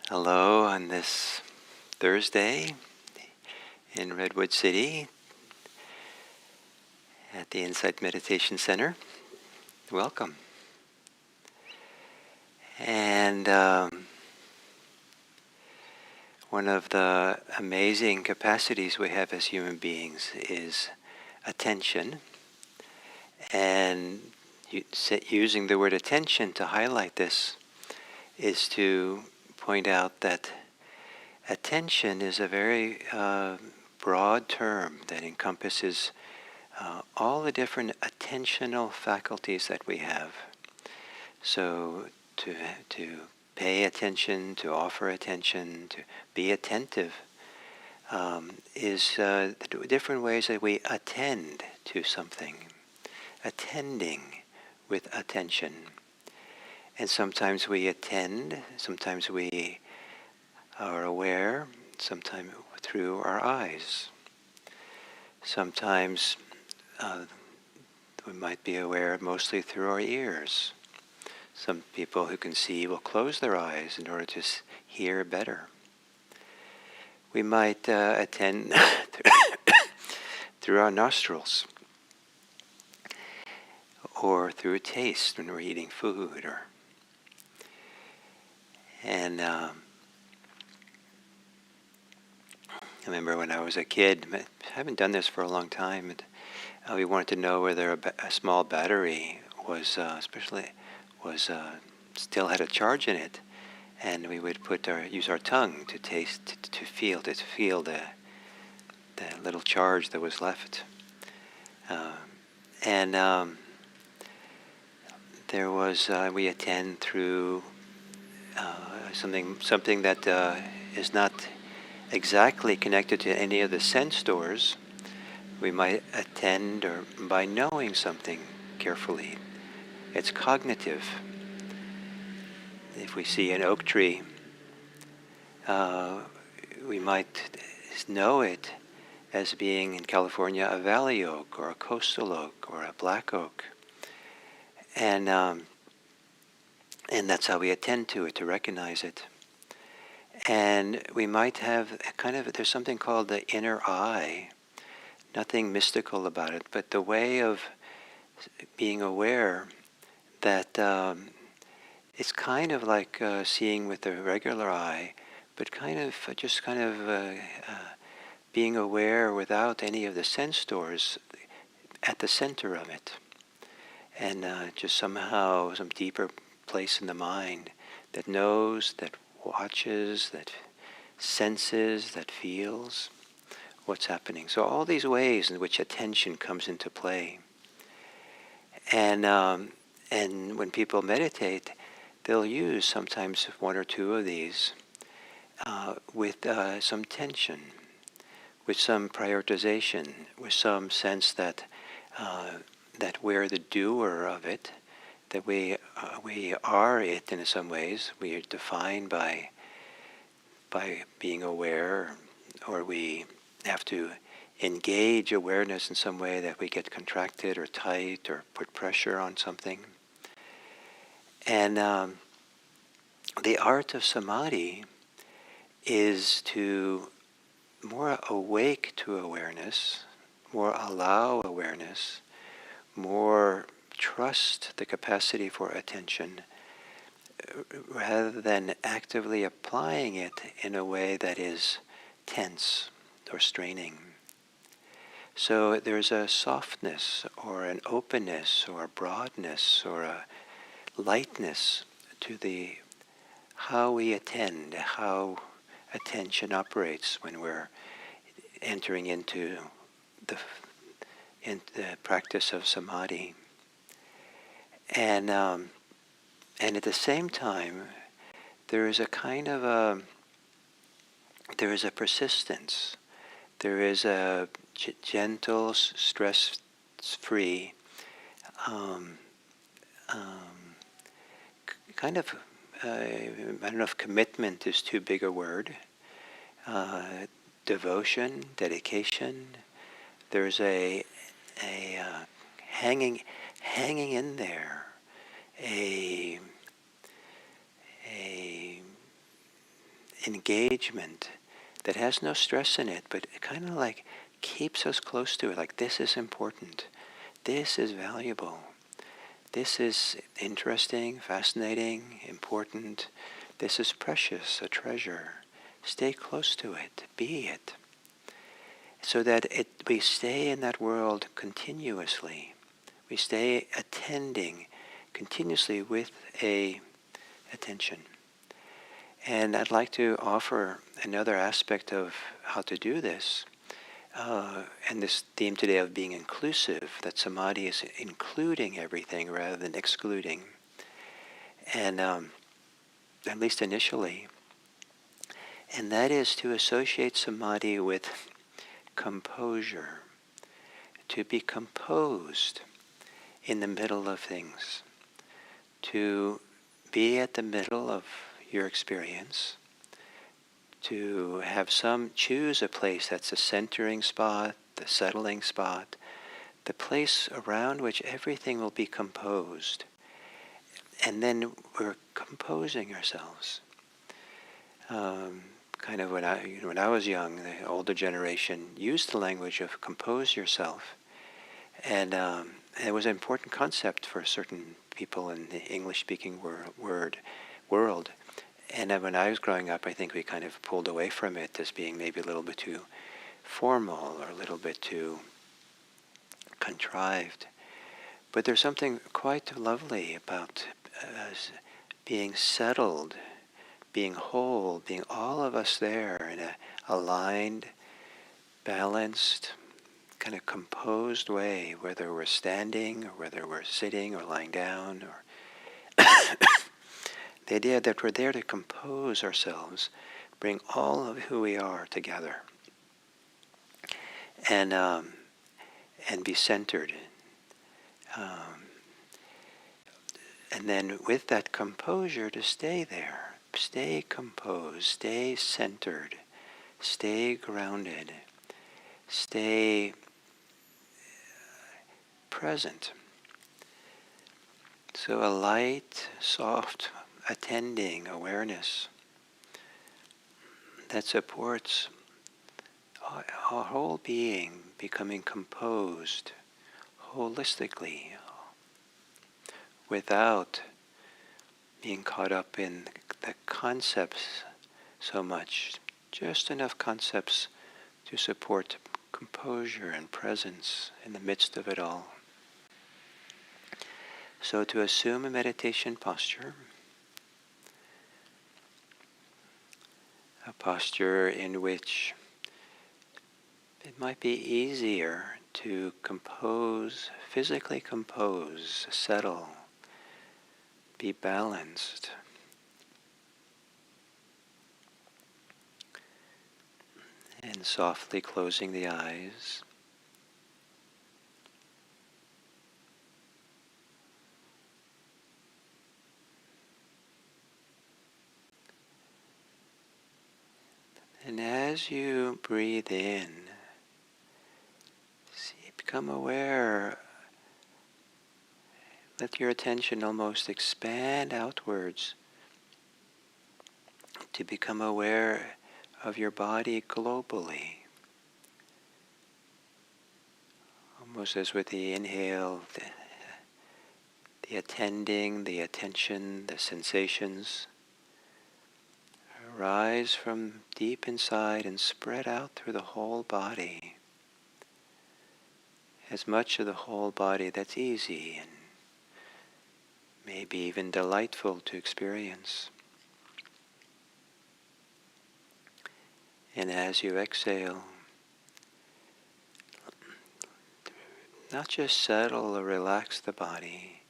Hello on this Thursday in Redwood City at the Insight Meditation Center. Welcome. And one of the amazing capacities we have as human beings is attention. And using the word attention to highlight this is to point out that attention is a very broad term that encompasses all the different attentional faculties that we have. So to pay attention, to offer attention, to be attentive is the different ways that we attend to something. Attending with attention. And sometimes we attend, sometimes we are aware, sometimes through our eyes. Sometimes we might be aware mostly through our ears. Some people who can see will close their eyes in order to hear better. We might attend through our nostrils, or through taste when we're eating food, and I remember when I was a kid, I haven't done this for a long time, and we wanted to know whether a small battery was still had a charge in it, and we would use our tongue to taste, to feel the little charge that was left, and there was we attend through something that is not exactly connected to any of the sense doors. We might attend or by knowing something carefully. It's cognitive. If we see an oak tree, we might know it as being in California a valley oak or a coastal oak or a black oak. And that's how we attend to it, to recognize it. And we might have there's something called the inner eye. Nothing mystical about it, but the way of being aware that it's kind of like seeing with the regular eye, but just being aware without any of the sense doors at the center of it. And just somehow some deeper place in the mind that knows, that watches, that senses, that feels what's happening. So all these ways in which attention comes into play. And when people meditate, they'll use sometimes one or two of these with some tension, with some prioritization, with some sense that we're the doer of it, that we are it in some ways. We are defined by being aware, or we have to engage awareness in some way that we get contracted or tight or put pressure on something. And the art of Samadhi is to more awake to awareness, more allow awareness, more trust the capacity for attention, rather than actively applying it in a way that is tense or straining. So there's a softness or an openness or a broadness or a lightness to how we attend, how attention operates when we're entering into the practice of Samadhi. And at the same time, there is a persistence. There is a gentle, stress-free, I don't know if commitment is too big a word. Devotion, dedication. There's a hanging in there, a engagement that has no stress in it, but it kind of like keeps us close to it, like this is important, this is valuable, this is interesting, fascinating, important, this is precious, a treasure. Stay close to it, be it, so that we stay in that world continuously. We stay attending continuously with a attention. And I'd like to offer another aspect of how to do this, and this theme today of being inclusive, that Samadhi is including everything rather than excluding. And at least initially, and that is to associate Samadhi with composure, to be composed in the middle of things, to be at the middle of your experience, to have choose a place that's a centering spot, the settling spot, the place around which everything will be composed. And then we're composing ourselves. Kind of when I was young, the older generation used the language of compose yourself. And it was an important concept for certain people in the English-speaking world. And when I was growing up, I think we kind of pulled away from it as being maybe a little bit too formal or a little bit too contrived. But there's something quite lovely about being settled, being whole, being all of us there in a aligned, balanced, kind of composed way, whether we're standing or whether we're sitting or lying down, or the idea that we're there to compose ourselves, bring all of who we are together, and be centered. And then with that composure to stay there, stay composed, stay centered, stay grounded, stay present. So a light, soft, attending awareness that supports our whole being becoming composed holistically, without being caught up in the concepts so much, just enough concepts to support composure and presence in the midst of it all. So to assume a meditation posture, a posture in which it might be easier to compose, physically compose, settle, be balanced. And softly closing the eyes. And as you breathe in, become aware, let your attention almost expand outwards to become aware of your body globally. Almost as with the inhale, the attending, the attention, the sensations arise from deep inside and spread out through the whole body. As much of the whole body that's easy and maybe even delightful to experience. And as you exhale, not just settle or relax the body,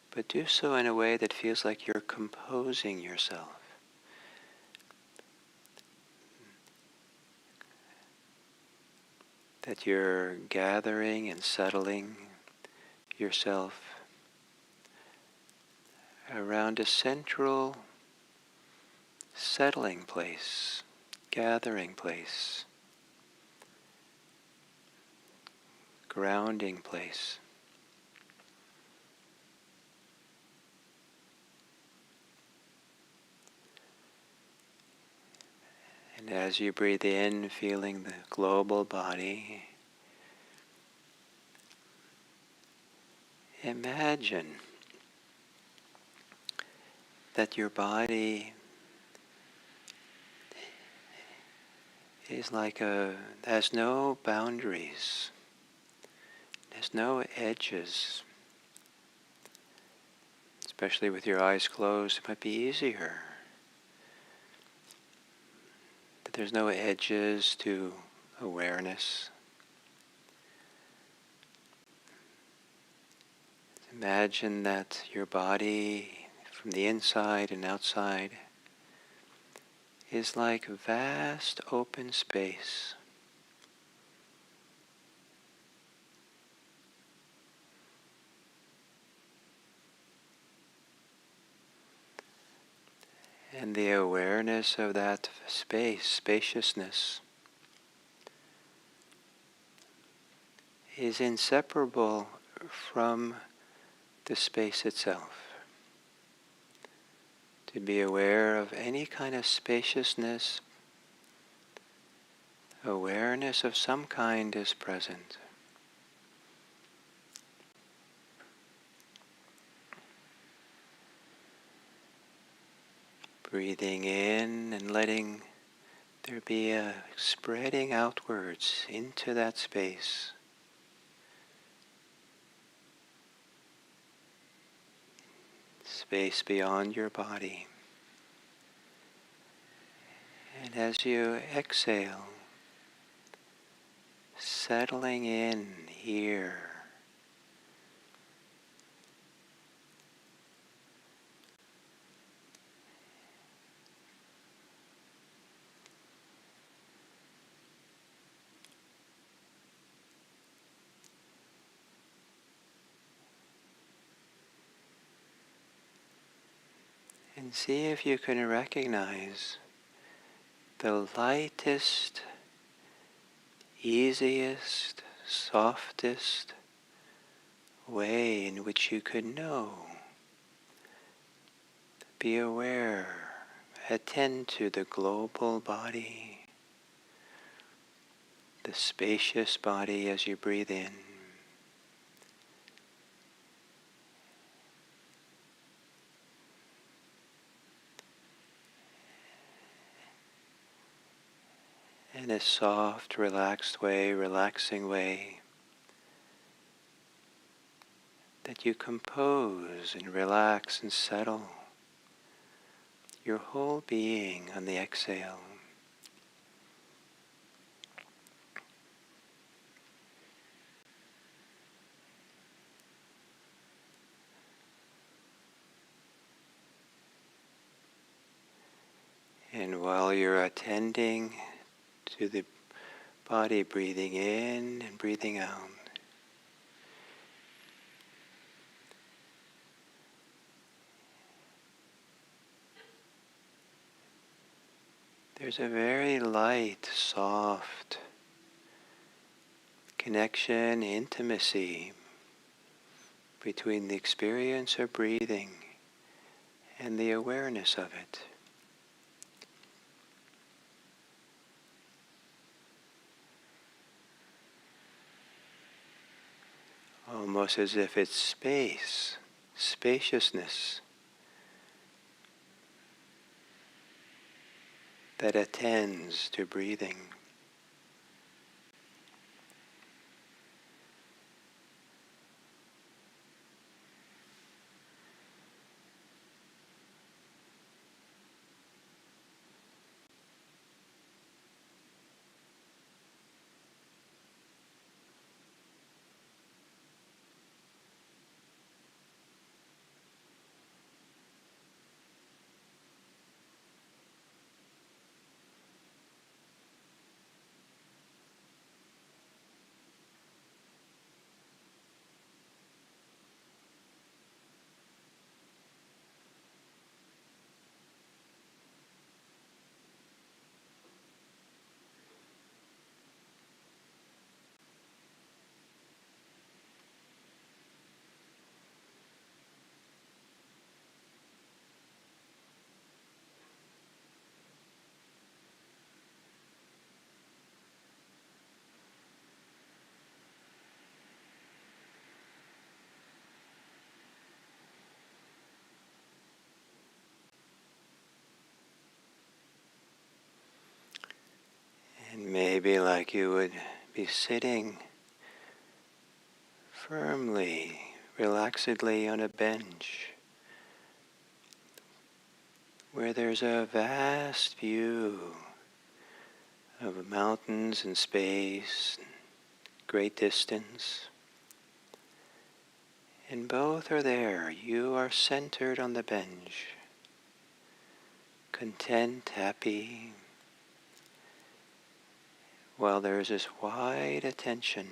but do so in a way that feels like you're composing yourself. That you're gathering and settling yourself around a central settling place, gathering place, grounding place. And as you breathe in, feeling the global body, imagine that your body is has no boundaries, has no edges. Especially with your eyes closed, it might be easier. That there's no edges to awareness. Imagine that your body, from the inside and outside, is like a vast open space. And the awareness of that space, spaciousness, is inseparable from the space itself. To be aware of any kind of spaciousness, awareness of some kind is present. Breathing in and letting there be a spreading outwards into that space. Space beyond your body. And as you exhale, settling in here. And see if you can recognize the lightest, easiest, softest way in which you could know. Be aware, attend to the global body, the spacious body as you breathe in. In a soft, relaxed way, relaxing way, that you compose and relax and settle your whole being on the exhale. And while you're attending to the body breathing in and breathing out, there's a very light, soft connection, intimacy between the experience of breathing and the awareness of it. Almost as if it's space, spaciousness that attends to breathing. And maybe like you would be sitting firmly, relaxedly on a bench where there's a vast view of mountains and space, great distance. And both are there. You are centered on the bench, content, happy, while there's this wide attention.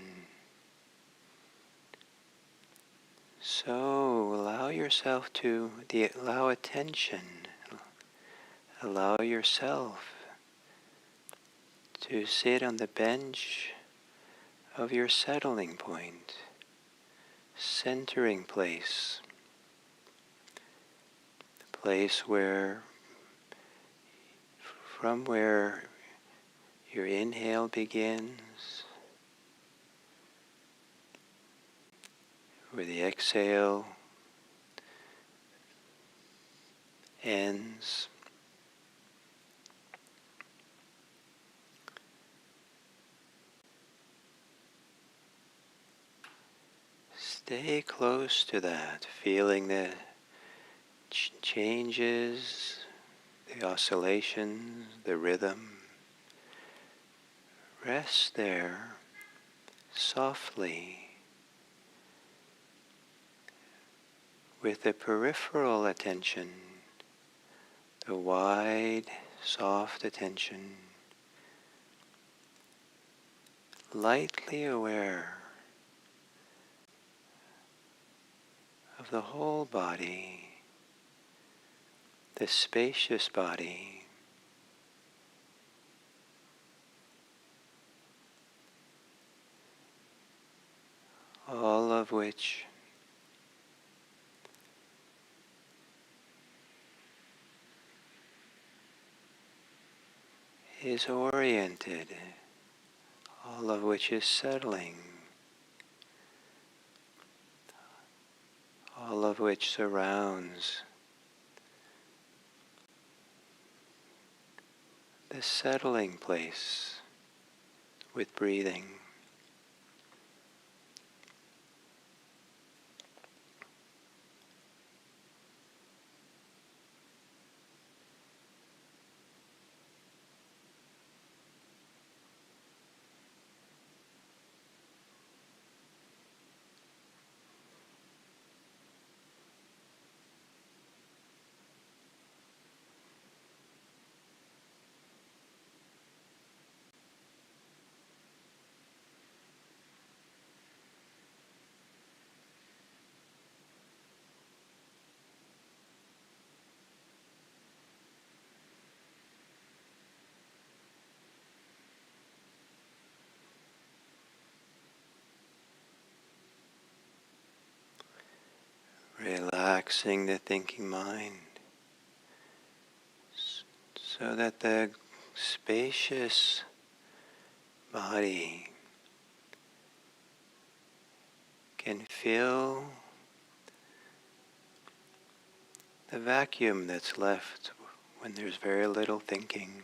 So allow yourself to allow attention, allow yourself to sit on the bench of your settling point, centering place, the place from where your inhale begins, where the exhale ends. Stay close to that, feeling the changes, the oscillations, the rhythm. Rest there softly with the peripheral attention, the wide, soft attention, lightly aware of the whole body, the spacious body, all of which is oriented, all of which is settling, all of which surrounds the settling place with breathing. Relaxing the thinking mind so that the spacious body can fill the vacuum that's left when there's very little thinking.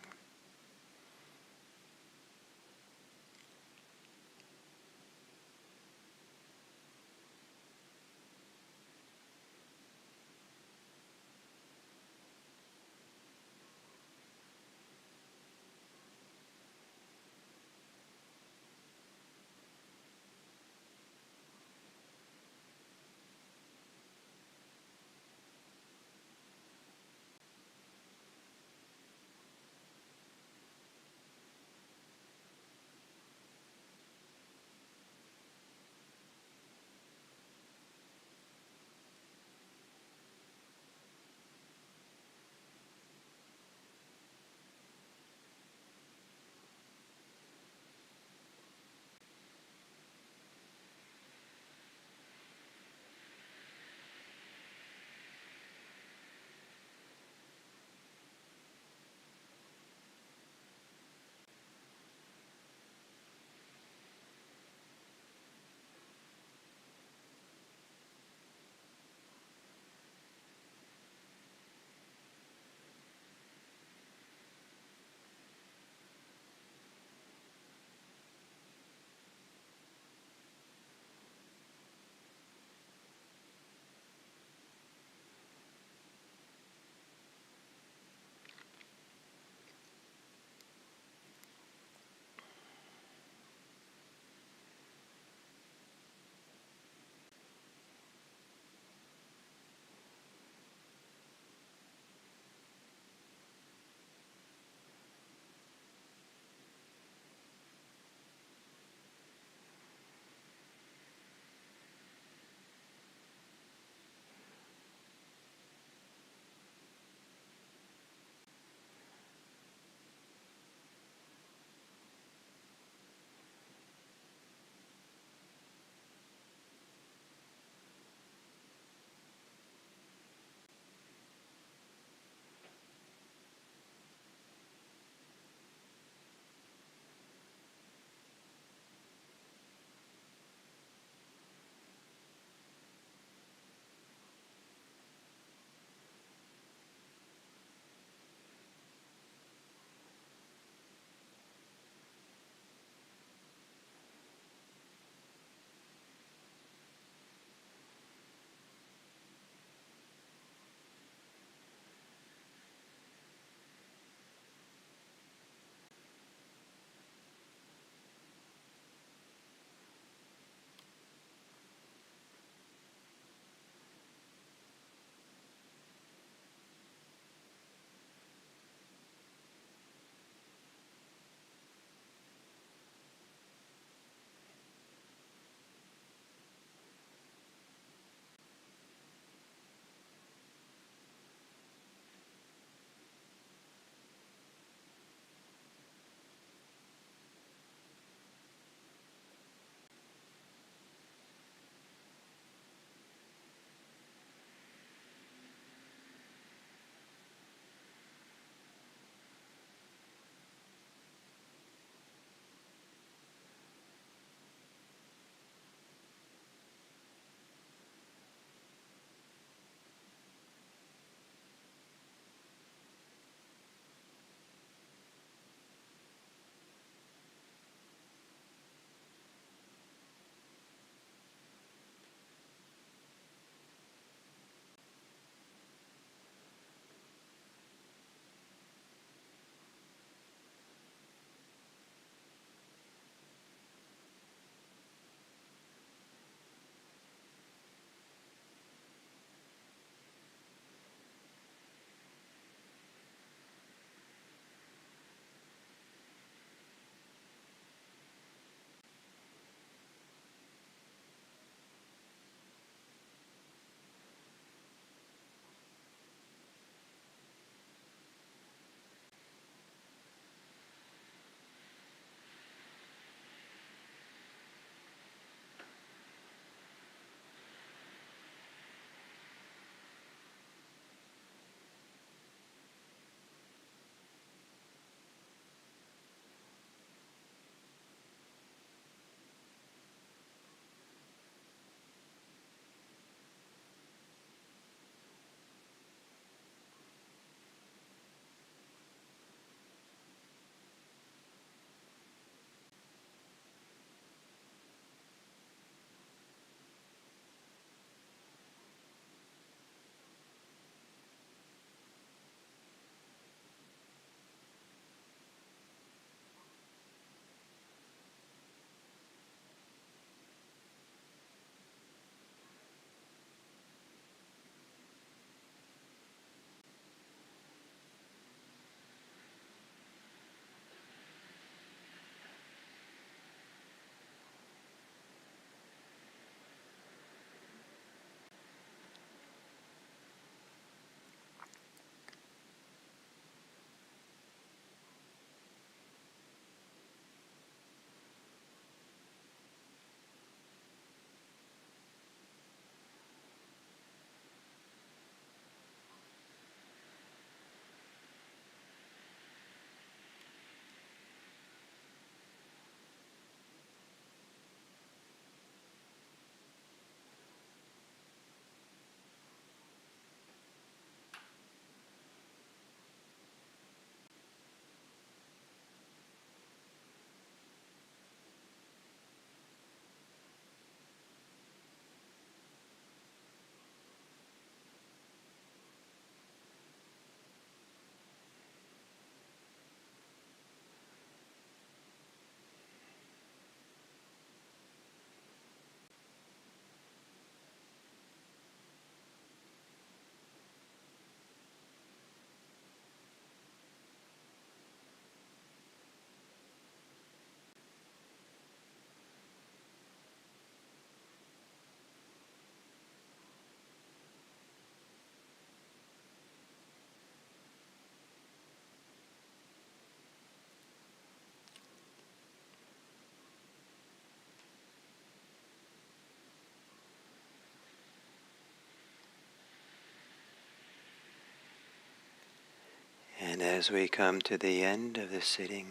as we come to the end of the sitting,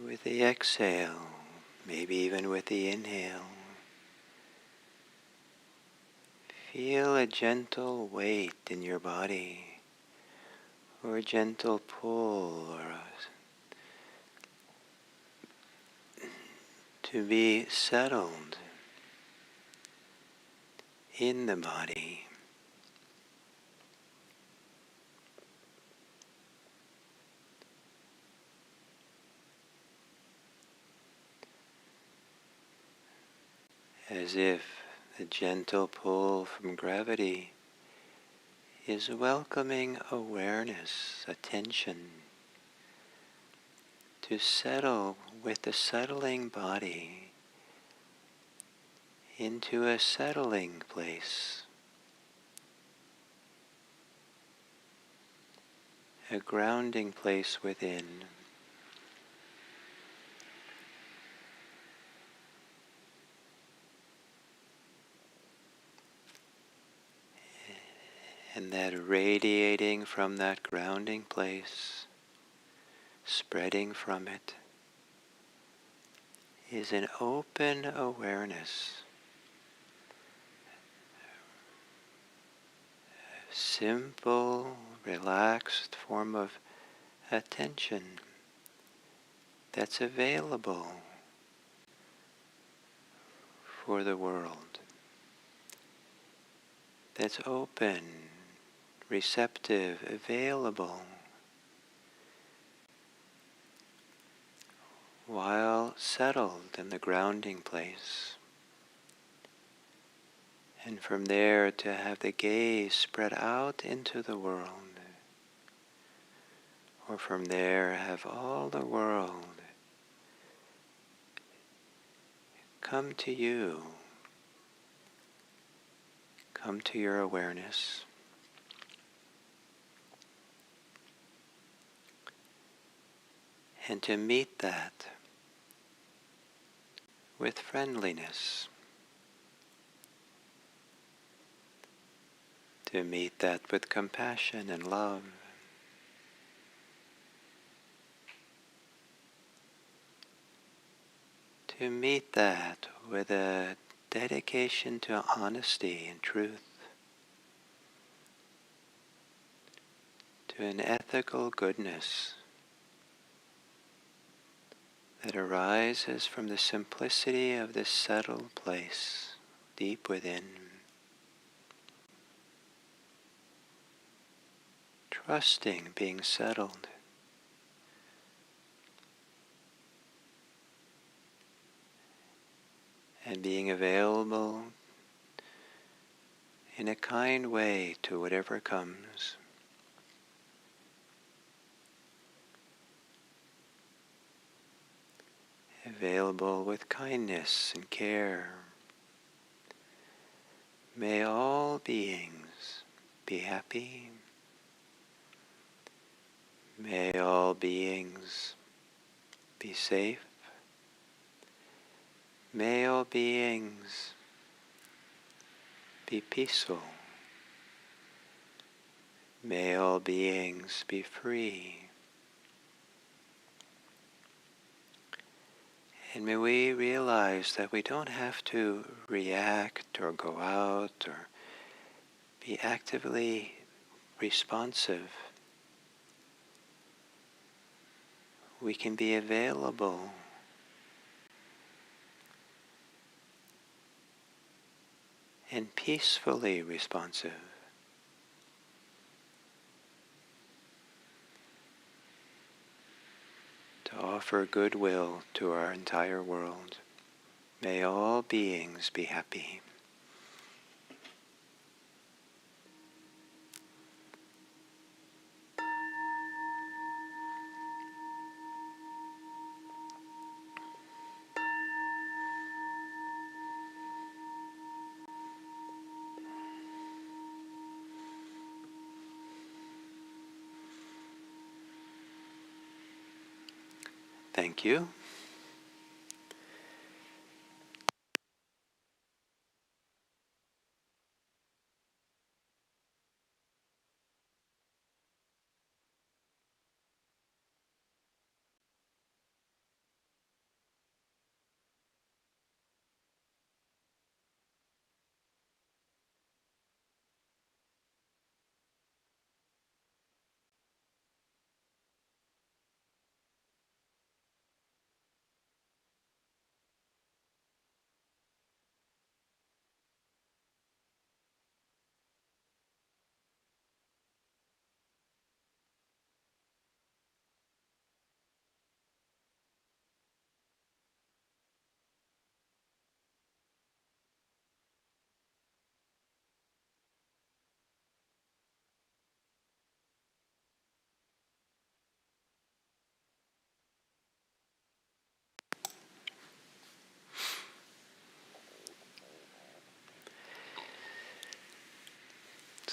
with the exhale, maybe even with the inhale, feel a gentle weight in your body, or a gentle pull, to be settled in the body. As if the gentle pull from gravity is welcoming awareness, attention, to settle with the settling body into a settling place, a grounding place within. And that radiating from that grounding place, spreading from it, is an open awareness, a simple, relaxed form of attention that's available for the world, that's open, receptive, available, while settled in the grounding place. And from there to have the gaze spread out into the world, or from there have all the world come to you, come to your awareness. And to meet that with friendliness, to meet that with compassion and love, to meet that with a dedication to honesty and truth, to an ethical goodness that arises from the simplicity of this settled place deep within. Trusting being settled. And being available in a kind way to whatever comes. Available with kindness and care. May all beings be happy. May all beings be safe. May all beings be peaceful. May all beings be free. And may we realize that we don't have to react or go out or be actively responsive. We can be available and peacefully responsive. To offer goodwill to our entire world. May all beings be happy. Thank you.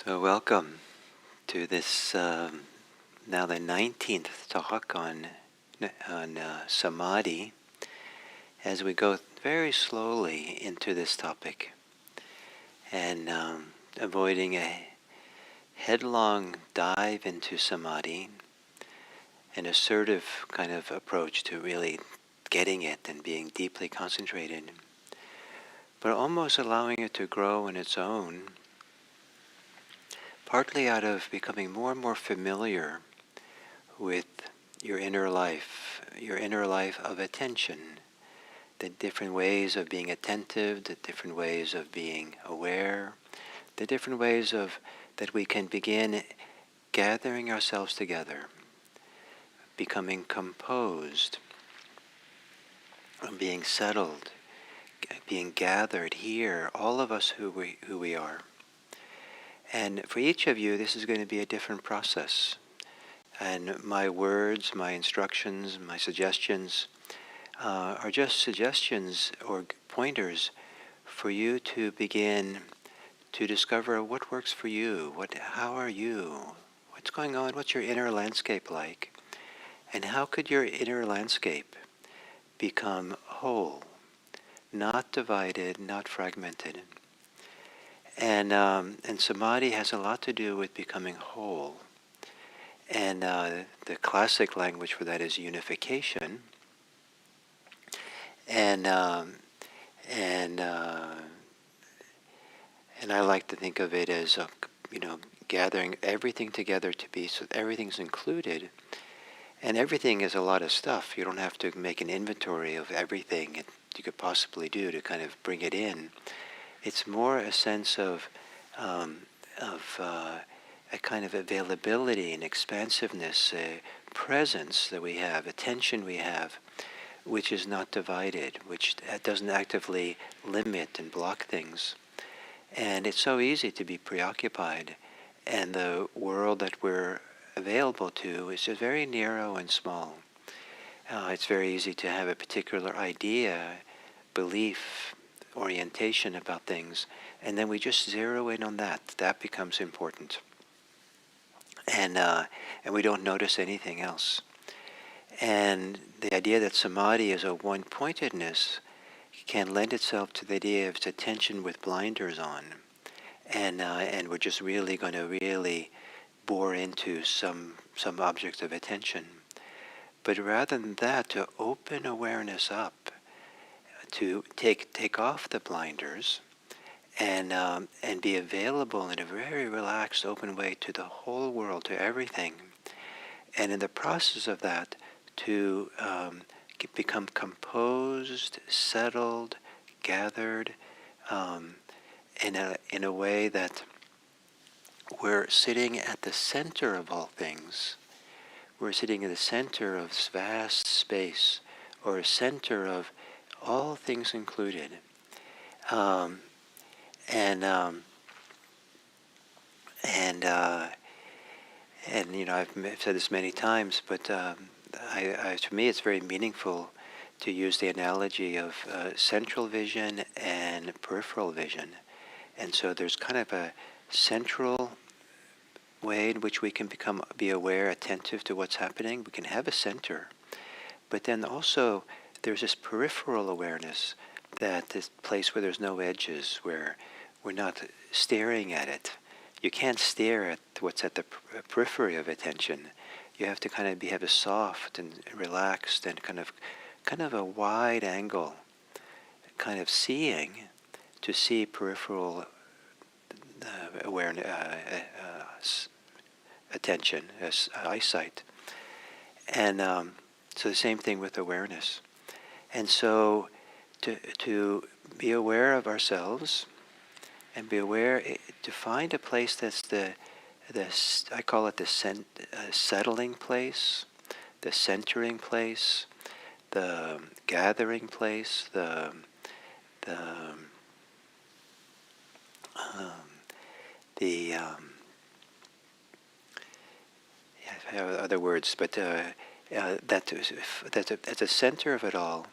So welcome to this now the 19th talk on Samadhi, as we go very slowly into this topic and avoiding a headlong dive into Samadhi, an assertive kind of approach to really getting it and being deeply concentrated, but almost allowing it to grow on its own, partly out of becoming more and more familiar with your inner life of attention, the different ways of being attentive, the different ways of being aware, the different ways of that we can begin gathering ourselves together, becoming composed, being settled, being gathered here, all of us who we are. And for each of you, this is going to be a different process. And my words, my instructions, my suggestions are just suggestions or pointers for you to begin to discover what works for you. How are you? What's going on? What's your inner landscape like? And how could your inner landscape become whole, not divided, not fragmented? And Samadhi has a lot to do with becoming whole. And the classic language for that is unification. And I like to think of it as gathering everything together to be so that everything's included. And everything is a lot of stuff. You don't have to make an inventory of everything you could possibly do to kind of bring it in. It's more a sense of a kind of availability and expansiveness, a presence that we have, attention we have, which is not divided, which doesn't actively limit and block things. And it's so easy to be preoccupied, and the world that we're available to is just very narrow and small. It's very easy to have a particular idea, belief, orientation about things, and then we just zero in on that. That becomes important. And we don't notice anything else. And the idea that Samadhi is a one-pointedness can lend itself to the idea of attention with blinders on. And we're just really going to really bore into some object of attention. But rather than that, to open awareness up, to take off the blinders, and be available in a very relaxed, open way to the whole world, to everything. And in the process of that, to become composed, settled, gathered, in a way that we're sitting at the center of all things. We're sitting in the center of this vast space, or a center of all things included. I've said this many times, but to me it's very meaningful to use the analogy of central vision and peripheral vision. And so there's kind of a central way in which we can be aware, attentive to what's happening. We can have a center, but then also there's this peripheral awareness, that this place where there's no edges, where we're not staring at it. You can't stare at what's at the periphery of attention. You have to kind of have a soft and relaxed and kind of a wide angle, kind of seeing, to see peripheral awareness, attention, eyesight. And so the same thing with awareness. And so to be aware of ourselves, and be aware, to find a place that's I call it the settling place, the centering place, the gathering place, I have other words, but that's the center of it all.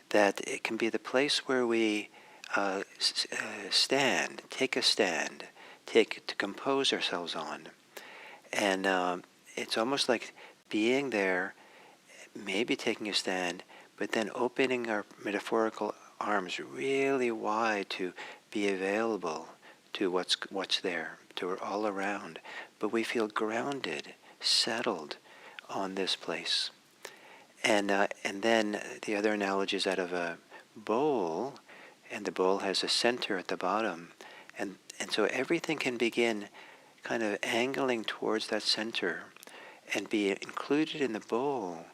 That it can be the place where we stand, take a stand, to compose ourselves on. And it's almost like being there, maybe taking a stand, but then opening our metaphorical arms really wide to be available to what's there, to all around. But we feel grounded, settled on this place. And then the other analogy is that of a bowl, and the bowl has a center at the bottom. And so everything can begin kind of angling towards that center and be included in the bowl,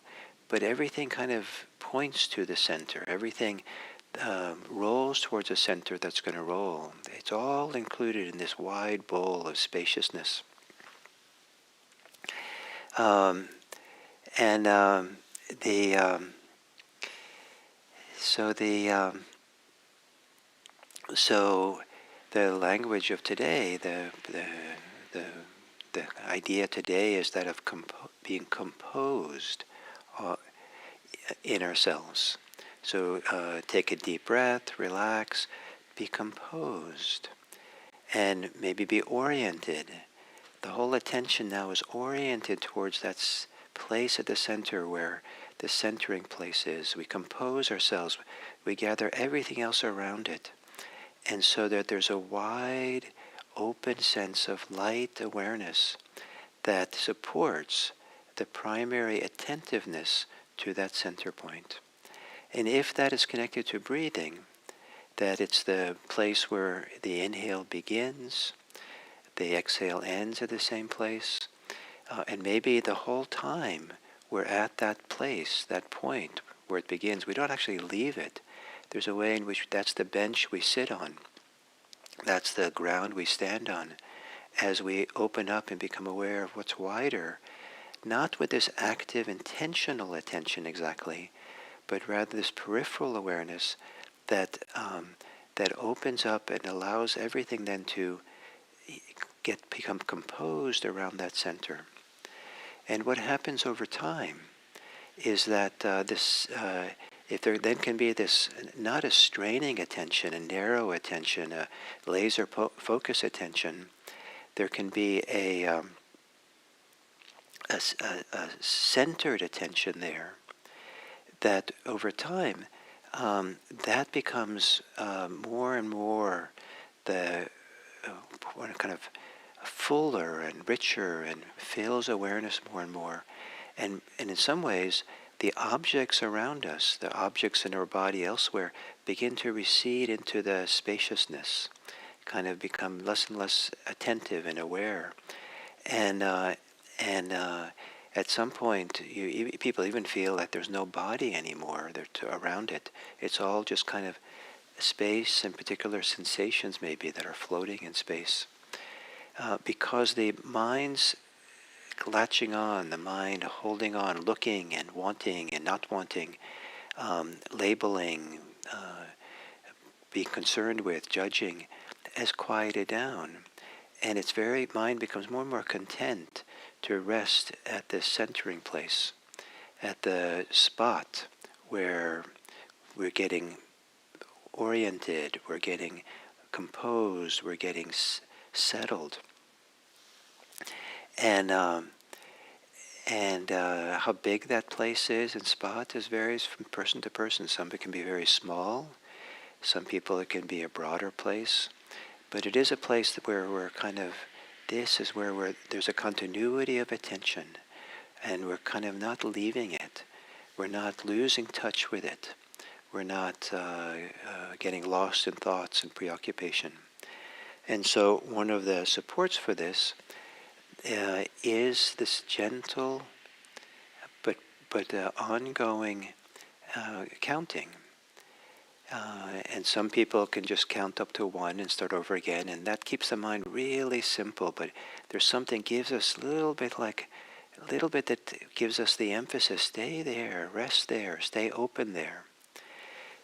but everything kind of points to the center. Everything rolls towards a center that's going to roll. It's all included in this wide bowl of spaciousness. Um, and so the language of today, the idea today is that of being composed in ourselves. So take a deep breath, relax, be composed, and maybe be oriented. The whole attention now is oriented towards that place at the center where the centering place is. We compose ourselves. We gather everything else around it. And so that there's a wide, open sense of light awareness that supports the primary attentiveness to that center point. And if that is connected to breathing, that it's the place where the inhale begins, the exhale ends at the same place, and maybe the whole time we're at that place, that point where it begins. We don't actually leave it. There's a way in which that's the bench we sit on. That's the ground we stand on as we open up and become aware of what's wider, not with this active, intentional attention exactly, but rather this peripheral awareness that opens up and allows everything then to become composed around that center. And what happens over time is that if there then can be this, not a straining attention, a narrow attention, a laser focus attention, there can be a centered attention there that over time, that becomes more and more the kind of fuller and richer and fills awareness more and more. And in some ways, the objects around us, the objects in our body elsewhere, begin to recede into the spaciousness, kind of become less and less attentive and aware. And at some point, people even feel that there's no body anymore around it. It's all just kind of space and particular sensations maybe that are floating in space. Because the mind's latching on, the mind holding on, looking and wanting and not wanting, labeling, being concerned with, judging, has quieted down. And its very mind becomes more and more content to rest at this centering place, at the spot where we're getting oriented, we're getting composed, we're getting settled. And how big that place is and spot varies from person to person. Some it can be very small. Some people it can be a broader place. But it is a place where we're kind of, this is where there's a continuity of attention. And we're kind of not leaving it. We're not losing touch with it. We're not getting lost in thoughts and preoccupation. And so one of the supports for this is this gentle but ongoing counting. And some people can just count up to 1 and start over again, and that keeps the mind really simple. But there's something gives us a little bit that gives us the emphasis. Stay there, rest there, stay open there.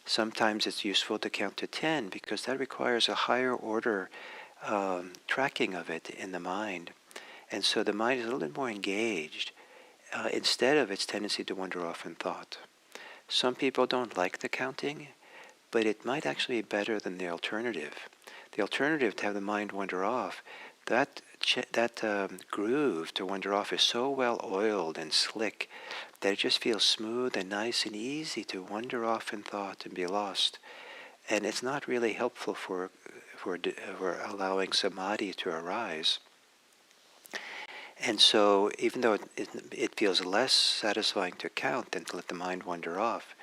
Sometimes it's useful to count to 10 because that requires a higher order tracking of it in the mind. And so the mind is a little bit more engaged instead of its tendency to wander off in thought. Some people don't like the counting, but it might actually be better than the alternative. the alternative to have the mind wander off, that groove to wander off is so well oiled and slick that it just feels smooth and nice and easy to wander off in thought and be lost. And it's not really helpful for allowing samadhi to arise. And so even though it feels less satisfying to count than to let the mind wander off,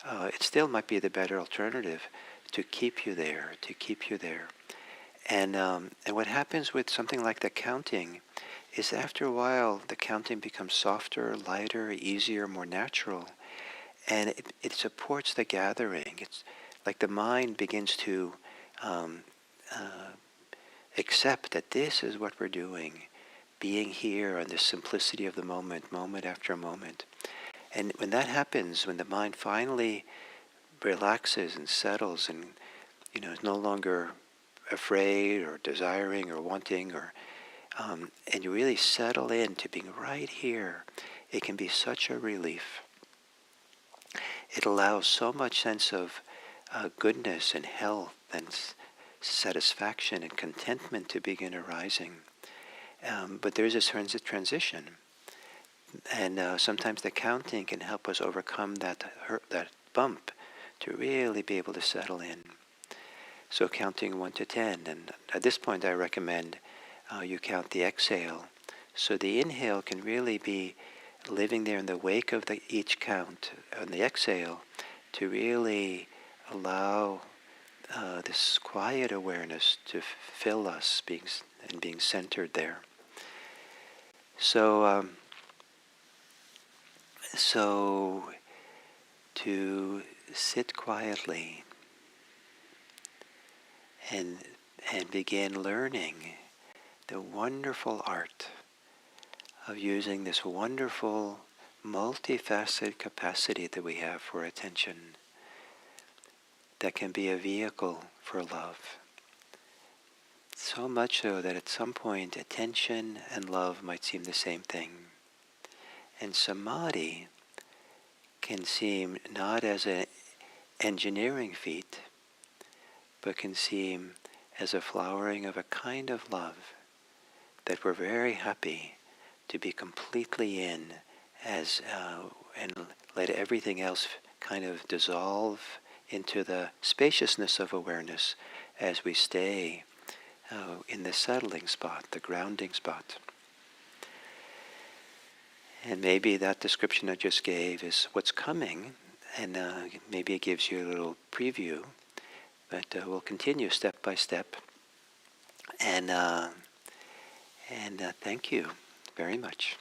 it still might be the better alternative to keep you there, And what happens with something like the counting is after a while the counting becomes softer, lighter, easier, more natural, and it supports the gathering. It's like the mind begins to accept that this is what we're doing, being here on the simplicity of the moment, moment after moment. And when that happens, when the mind finally relaxes and settles and is no longer afraid or desiring or wanting and you really settle into being right here, it can be such a relief. It allows so much sense of goodness and health and satisfaction and contentment to begin arising. But there's this transition. And sometimes the counting can help us overcome that bump to really be able to settle in. So counting 1 to 10, and at this point I recommend you count the exhale. So the inhale can really be living there in the wake of each count on the exhale to really allow this quiet awareness to fill us being centered there. So to sit quietly and begin learning the wonderful art of using this wonderful multifaceted capacity that we have for attention that can be a vehicle for love. So much so that at some point attention and love might seem the same thing. And samadhi can seem not as an engineering feat, but can seem as a flowering of a kind of love that we're very happy to be completely in and let everything else kind of dissolve into the spaciousness of awareness as we stay in the settling spot, the grounding spot. And maybe that description I just gave is what's coming, and maybe it gives you a little preview, but we'll continue step by step. And thank you very much.